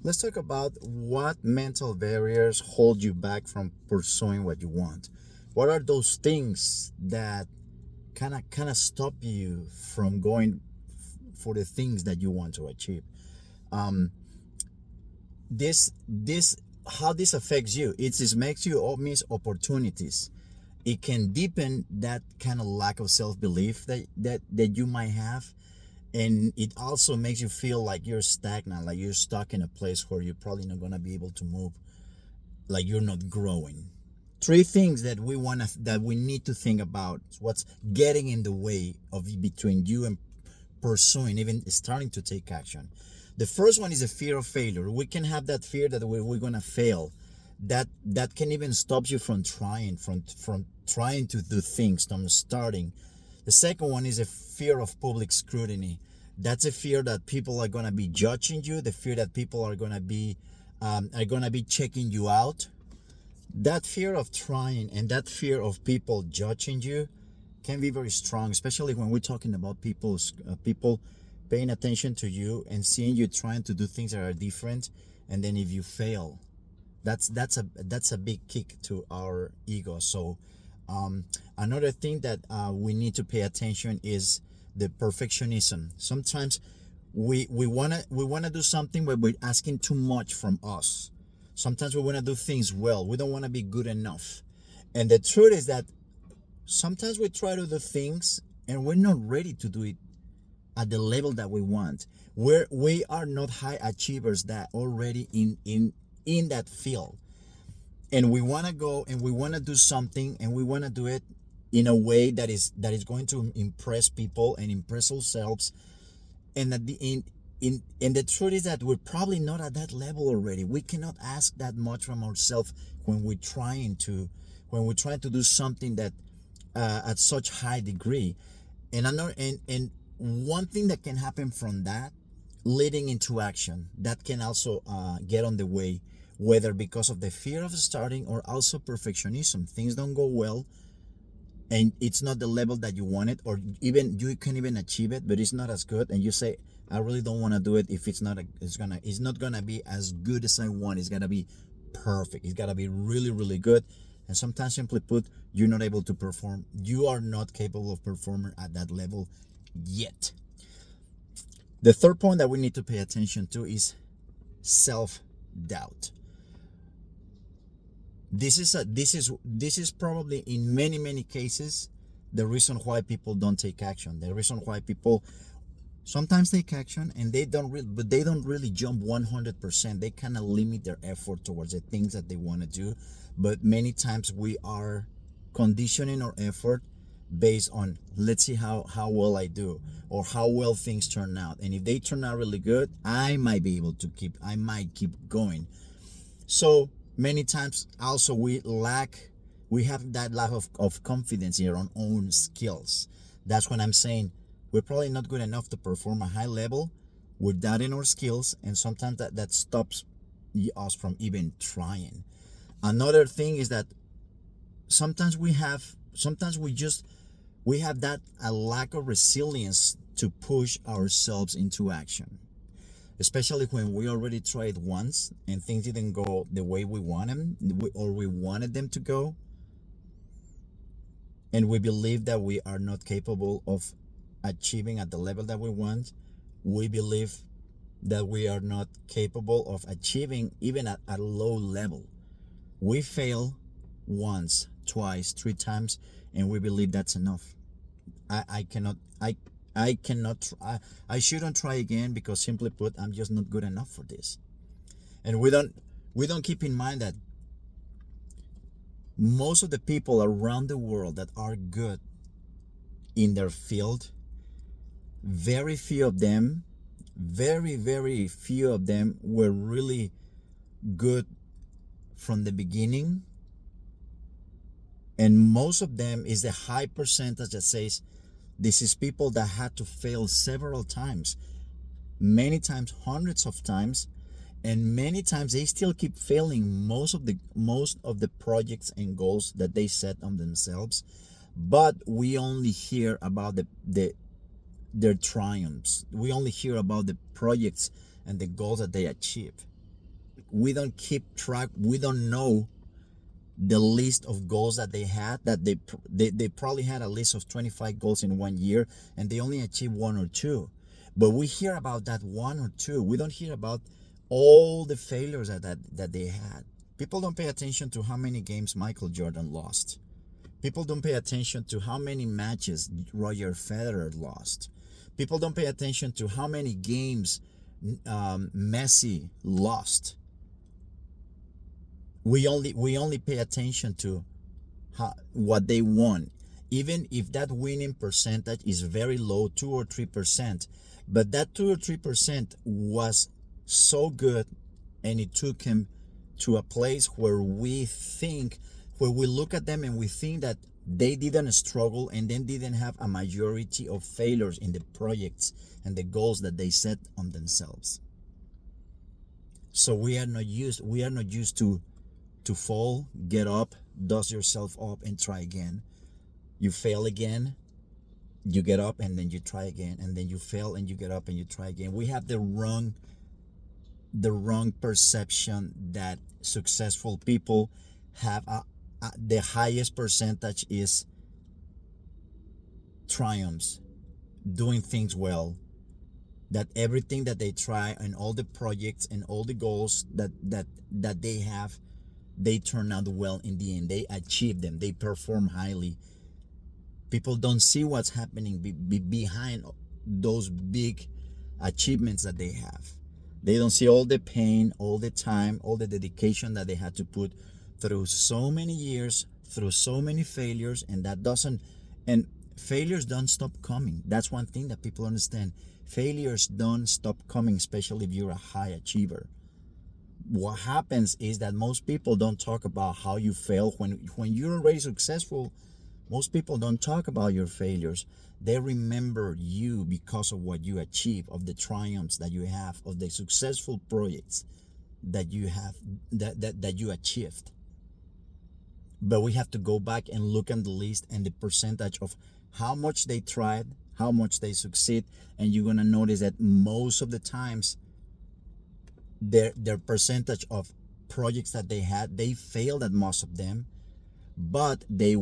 Let's talk about what mental barriers hold you back from pursuing what you want. What are those things that kind of stop you from going for the things that you want to achieve? Um, this how this affects you. It makes you miss opportunities. It can deepen that kind of lack of self-belief that you might have, and it also makes you feel like you're stagnant, like you're stuck in a place where you're probably not going to be able to move, like you're not growing. Three things that we need to think about: what's getting in the way of between you and pursuing, even starting to take action. The first one is a fear of failure. We can have that fear that we're going to fail. That can even stop you from trying, from trying to do things, from starting. The second one is a fear of public scrutiny. That's a fear that people are going to be judging you. The fear that people are going to be checking you out. That fear of trying and that fear of people judging you can be very strong, especially when we're talking about people paying attention to you and seeing you trying to do things that are different, and then if you fail, that's a big kick to our ego. So another thing that we need to pay attention is the perfectionism. Sometimes we wanna do something, but we're asking too much from us. Sometimes we want to do things well. We don't want to be good enough. And the truth is that sometimes we try to do things and we're not ready to do it at the level that we want. We are not high achievers that already in that field. And we want to go and we want to do something, and we want to do it in a way that is going to impress people and impress ourselves. And at the end, and the truth is that we're probably not at that level already. We cannot ask that much from ourselves when we're trying to do something that at such high degree. And one thing that can happen from that, leading into action, that can also get on the way, whether because of the fear of starting or also perfectionism. Things don't go well, and it's not the level that you want it, or even you can even achieve it, but it's not as good, and you say, I really don't want to do it. If it's not gonna be as good as I want. It's gonna be perfect. It's gotta be really, really good. And sometimes, simply put, you're not able to perform. You are not capable of performing at that level yet. The third point that we need to pay attention to is self-doubt. This is probably, in many cases, the reason why people don't take action. The reason why people sometimes take action and they don't really jump 100%. They kind of limit their effort towards the things that they want to do. But many times we are conditioning our effort based on, let's see how well I do, or how well things turn out. And if they turn out really good, I might keep going. So many times also we have that lack of confidence in our own skills. That's when I'm saying we're probably not good enough to perform a high level. We're doubting our skills, and sometimes that stops us from even trying. Another thing is that sometimes we have that a lack of resilience to push ourselves into action, especially when we already tried once and things didn't go the way we wanted or we wanted them to go, and we believe that we are not capable of achieving at the level that we want. We believe that we are not capable of achieving even at a low level. We fail once, twice, three times, and we believe that's enough. I cannot I cannot I shouldn't try again, because simply put, I'm just not good enough for this. And we don't keep in mind that most of the people around the world that are good in their field, very few of them, very few of them were really good from the beginning. And most of them is the high percentage that says this is people that had to fail several times, many times, hundreds of times, and many times they still keep failing most of the projects and goals that they set on themselves. But we only hear about their triumphs. We only hear about the projects and the goals that they achieve. we don't keep track, we don't know the list of goals that they had, that they probably had a list of 25 goals in 1 year and they only achieved one or two. But we hear about that one or two. We don't hear about all the failures that they had. People don't pay attention to how many games Michael Jordan lost. People don't pay attention to how many matches Roger Federer lost. People don't pay attention to how many games Messi lost. We only pay attention to what they won, even if that winning percentage is very low, 2 or 3%. But that 2 or 3% was so good, and it took him to a place where we look at them and we think that they didn't struggle and then didn't have a majority of failures in the projects and the goals that they set on themselves. So we are not used to fall, get up, dust yourself up, and try again. You fail again, you get up, and then you try again, and then you fail and you get up and you try again. We have the wrong perception that successful people have the highest percentage is triumphs, doing things well, that everything that they try and all the projects and all the goals that they have, they turn out well in the end. They achieve them. They perform highly. People don't see what's happening behind those big achievements that they have. They don't see all the pain, all the time, all the dedication that they had to put through so many years, through so many failures, and failures don't stop coming. That's one thing that people understand. Failures don't stop coming, especially if you're a high achiever. What happens is that most people don't talk about how you fail. When you're already successful, most people don't talk about your failures. They remember you because of what you achieve, of the triumphs that you have, of the successful projects that you have, that you achieved. But we have to go back and look at the list and the percentage of how much they tried, how much they succeed, and you're gonna notice that most of the times their percentage of projects that they failed at most of them, but they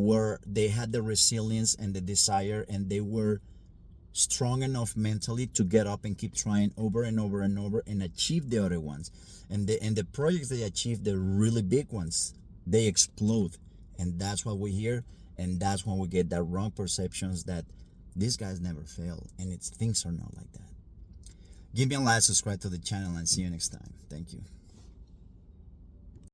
had the resilience and the desire, and they were strong enough mentally to get up and keep trying over and over and over and achieve the other ones. And the projects they achieve, the really big ones, they explode. And that's what we hear, and that's when we get that wrong perceptions that these guys never fail, and things are not like that. Give me a like, subscribe to the channel, and see you next time. Thank you.